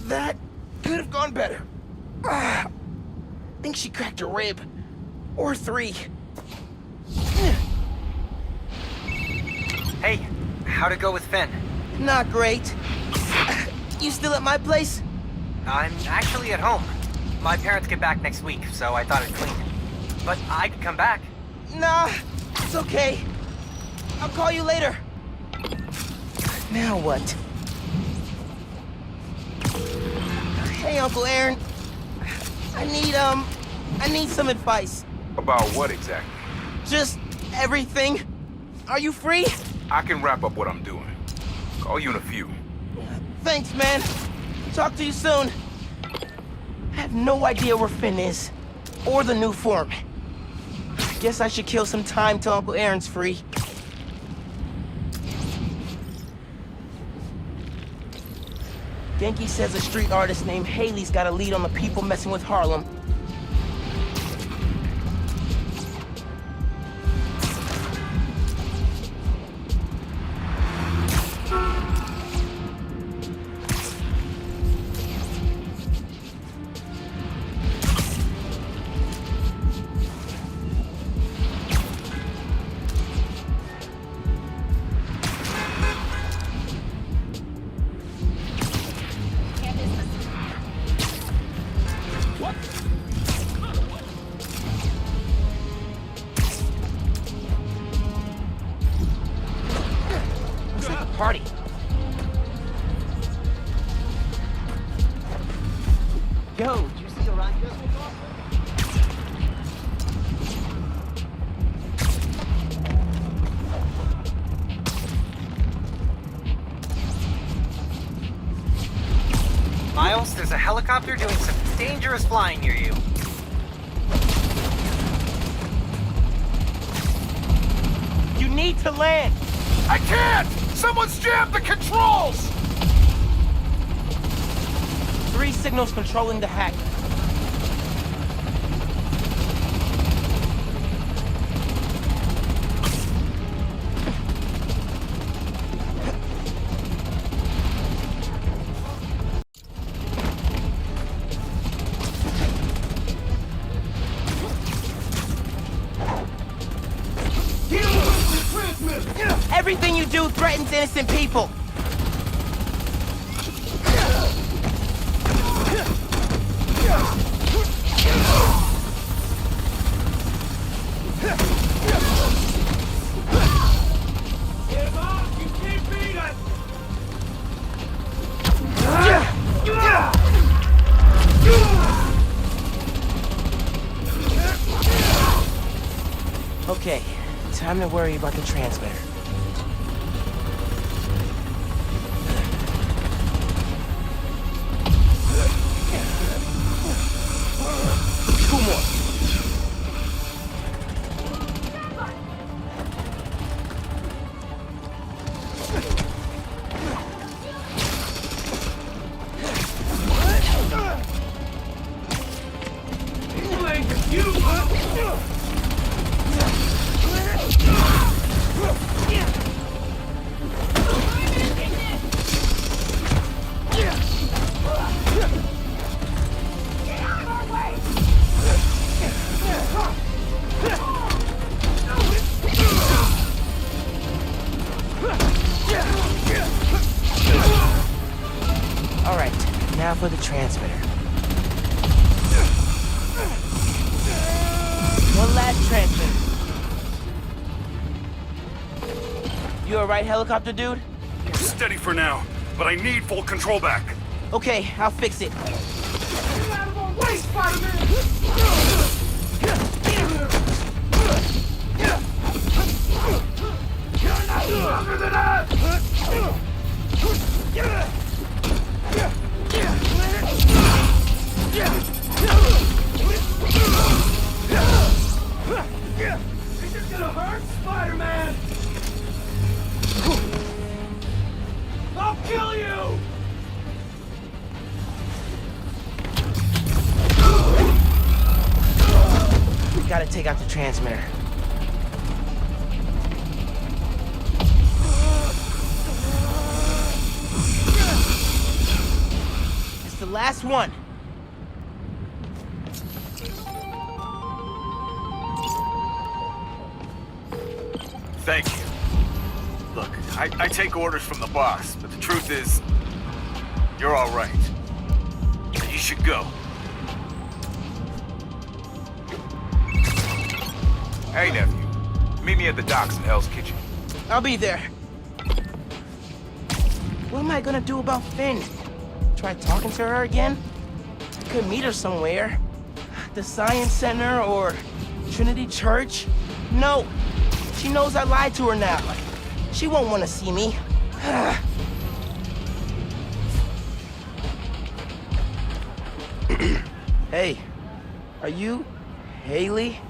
That could have gone better. I think she cracked a rib. Or 3. Hey, how'd it go with Finn? Not great. You still at my place? I'm actually at home. My parents get back next week, so I thought I'd clean. But I could come back. Nah, it's okay. I'll call you later. Now what? Hey, Uncle Aaron. I need some advice. About what exactly? Just everything. Are you free? I can wrap up what I'm doing. Call you in a few. Thanks, man. Talk to you soon. I have no idea where Finn is. Or the new form. Guess I should kill some time till Uncle Aaron's free. Genki says a street artist named Haley's got a lead on the people messing with Harlem. Party. Yo, did you see Orion? Miles, there's a helicopter doing some dangerous flying near you. You need to land. I can't! Someone's jammed the controls! 3 signals controlling the hack. Everything you do threatens innocent people. Okay, time to worry about the transmitter. Alright, now for the transmitter. One last transmitter. You alright, helicopter dude? Steady for now, but I need full control back. Okay, I'll fix it. Get out of our way, Spider-Man! You're not stronger than us! Is this gonna hurt, Spider-Man? I'll kill you! We gotta take out the transmitter. It's the last one. Thank you. Look, I take orders from the boss, but the truth is, you're all right. And you should go. Hey, nephew. Meet me at the docks in Hell's Kitchen. I'll be there. What am I gonna do about Finn? Try talking to her again? I could meet her somewhere. The Science Center or Trinity Church? No. She knows I lied to her now. She won't want to see me. Hey, are you Haley?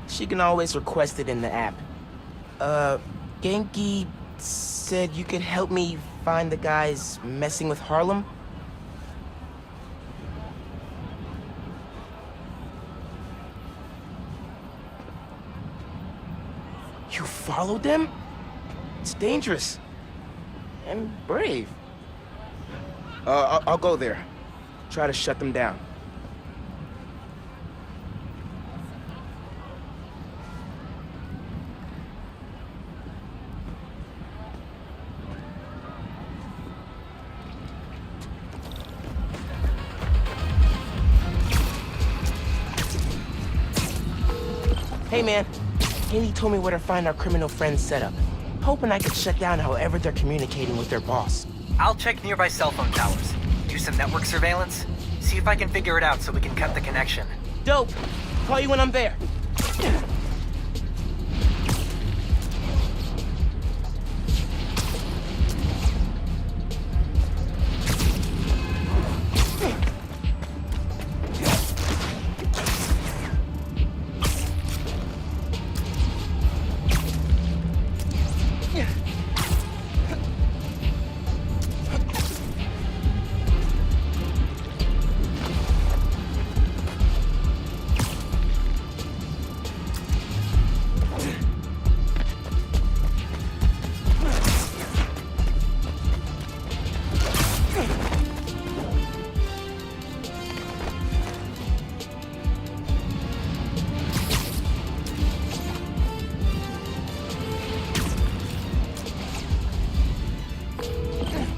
She can always request it in the app. Genki said you could help me find the guys messing with Harlem? You followed them? It's dangerous. And brave. I'll go there. Try to shut them down. Hey man, Haley told me where to find our criminal friends' setup. Hoping I could shut down however they're communicating with their boss. I'll check nearby cell phone towers, do some network surveillance, see if I can figure it out so we can cut the connection. Dope. Call you when I'm there.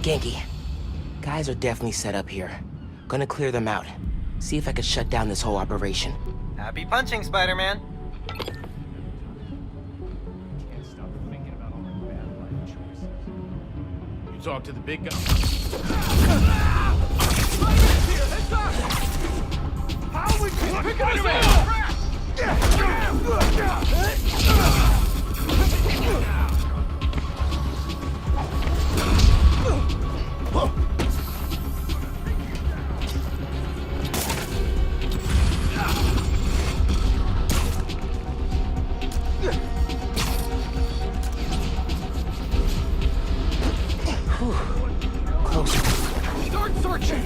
Genki, guys are definitely set up here. Gonna clear them out. See if I can shut down this whole operation. Happy punching, Spider-Man. Can't stop thinking about all my bad life choices. You talk to the big guy. How are we picking this Close. Start searching!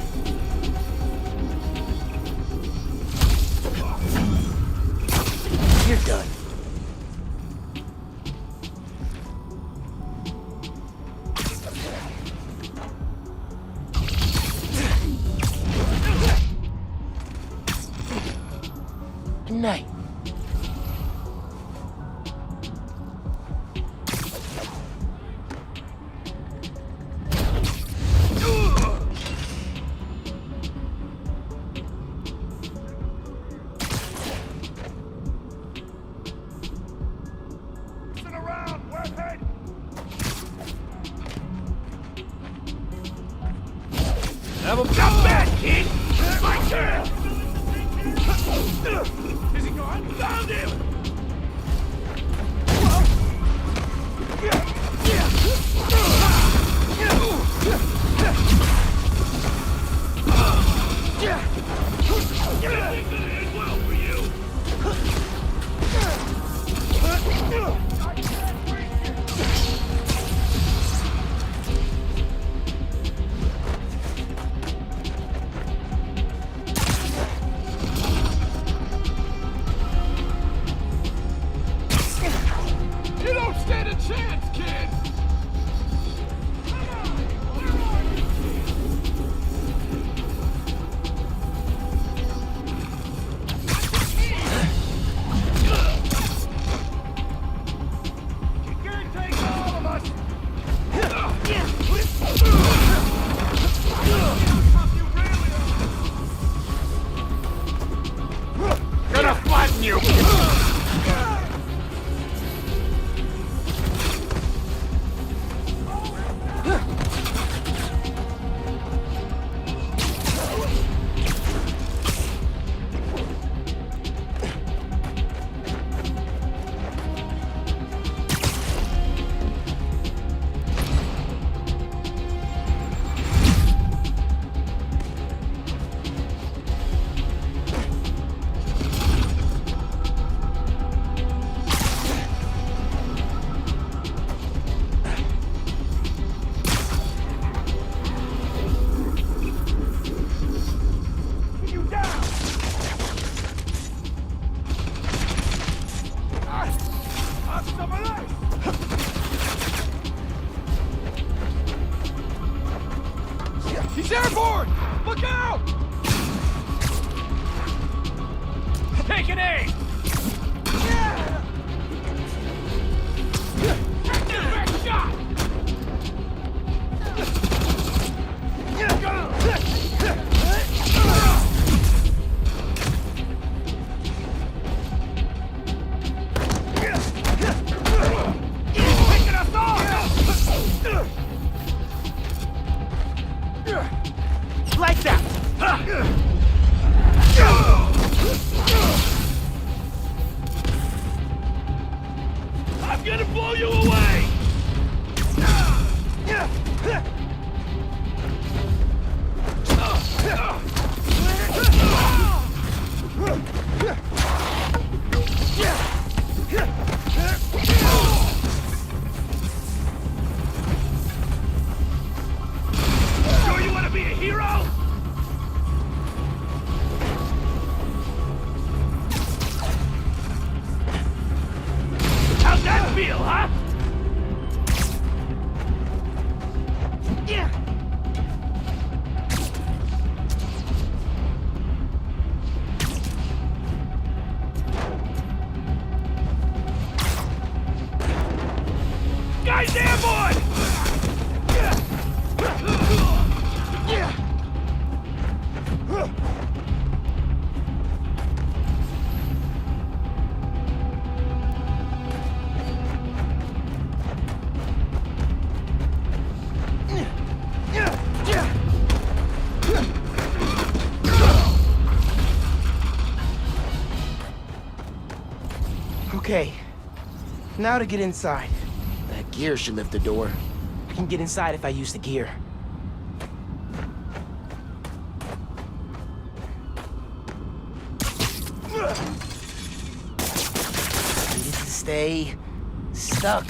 You're done. Good night. Have him come back, kid! Right there! Is he gone? Found him! Well for you. You. He's airborne! Look out! Take an aim! Back shot! Picking us off! Lights out! I'm gonna blow you away! Sure you wanna be a hero? How's that feel, huh? Guys airborne! Okay, now to get inside. That gear should lift the door. I can get inside if I use the gear. Needed to stay stuck.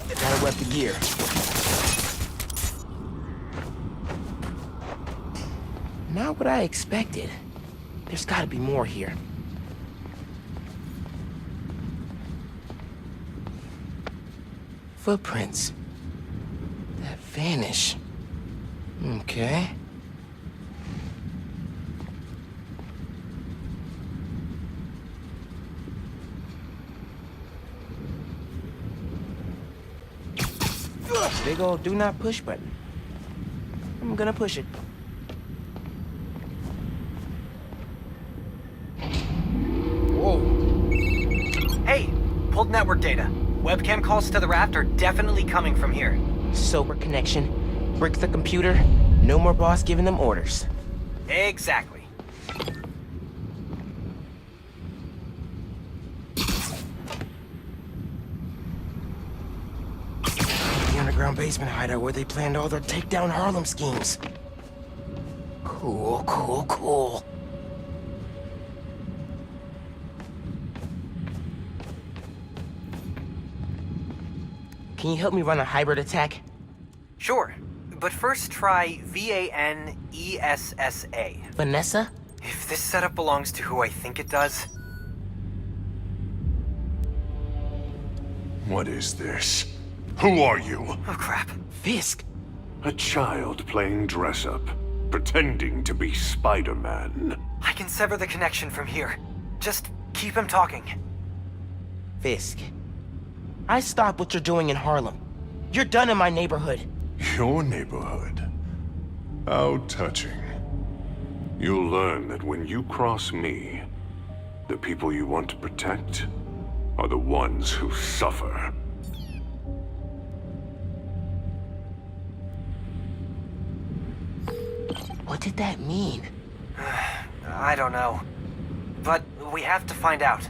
Gotta wet the gear. Not what I expected. There's gotta be more here. Footprints that vanish. Okay. Big old do not push button. I'm gonna push it. Whoa. Hey, pulled network data. Webcam calls to the raft are definitely coming from here. Sober connection. Brick the computer. No more boss giving them orders. Exactly. The underground basement hideout where they planned all their takedown Harlem schemes. Cool, cool, cool. Can you help me run a hybrid attack? Sure, but first try VANESSA. Vanessa? If this setup belongs to who I think it does... What is this? Who are you? Oh crap. Fisk. A child playing dress-up, pretending to be Spider-Man. I can sever the connection from here. Just keep him talking. Fisk. I stop what you're doing in Harlem. You're done in my neighborhood. Your neighborhood? How touching. You'll learn that when you cross me, the people you want to protect are the ones who suffer. What did that mean? I don't know. But we have to find out.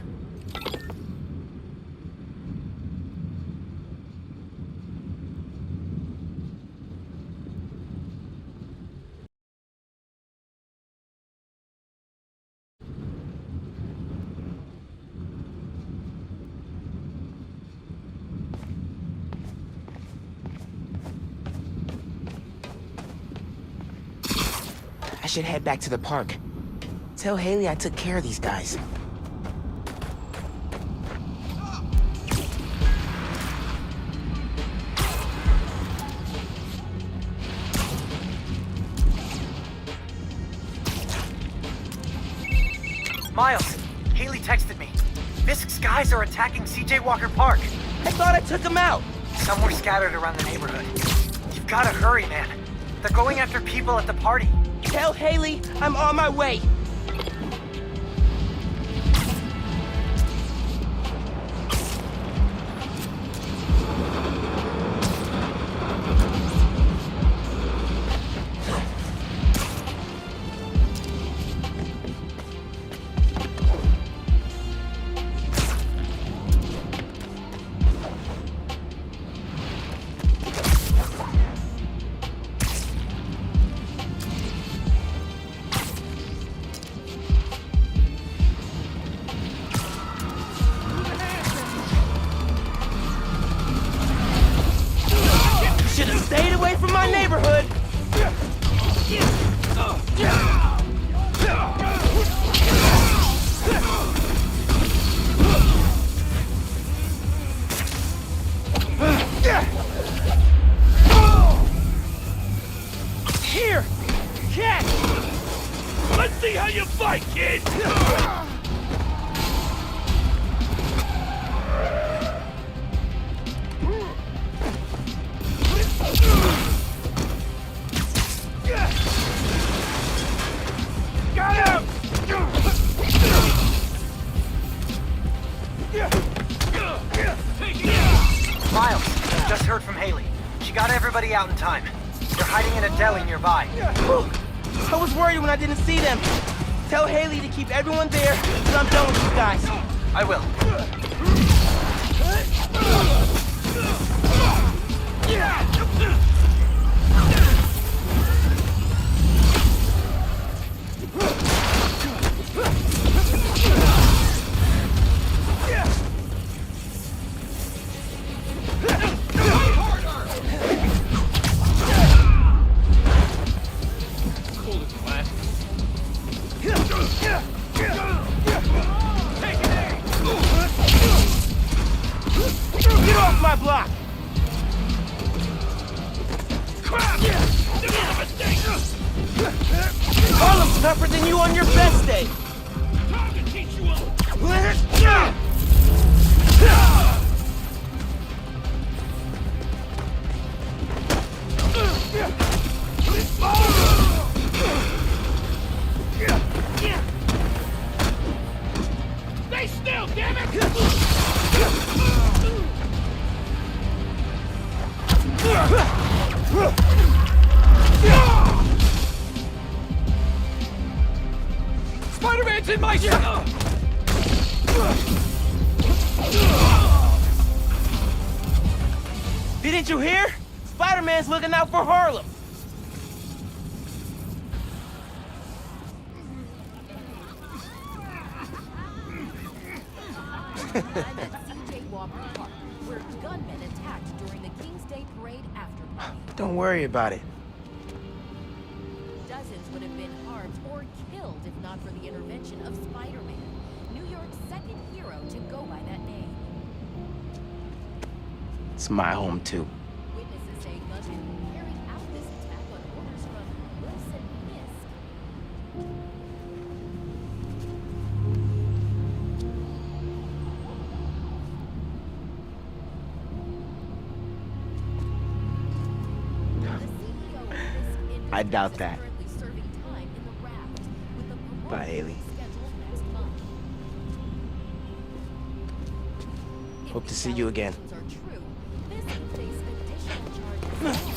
I should head back to the park. Tell Haley I took care of these guys. Miles, Haley texted me. Fisk's guys are attacking CJ Walker Park. I thought I took them out. Some were scattered around the neighborhood. You've gotta hurry, man. They're going after people at the party. Tell Haley I'm on my way. Stayed away from my neighborhood! Here! Catch! Let's see how you fight, kid! Got him! Miles, just heard from Haley. She got everybody out in time. They're hiding in a deli nearby. I was worried when I didn't see them. Tell Haley to keep everyone there till I'm done with you guys. I will. Get off my block! Harlem's tougher than you on your best day! Time to teach you all. Stay still, damn it! Spider-Man's in my shot! Didn't you hear? Spider-Man's looking out for Harlem! I'm at CJ Walker Park, where gunmen attacked during the King's Day Parade after party. Don't worry about it. Dozens would have been harmed or killed if not for the intervention of Spider-Man, New York's second hero to go by that name. It's my home, too. Witnesses say gunmen carried out this attack on orders from Wilson Fisk. I doubt that. Currently serving time in the raft. Bye, Haley. Scheduled next month. If Hope to these see you again. allegations are true, Fisk could face additional charges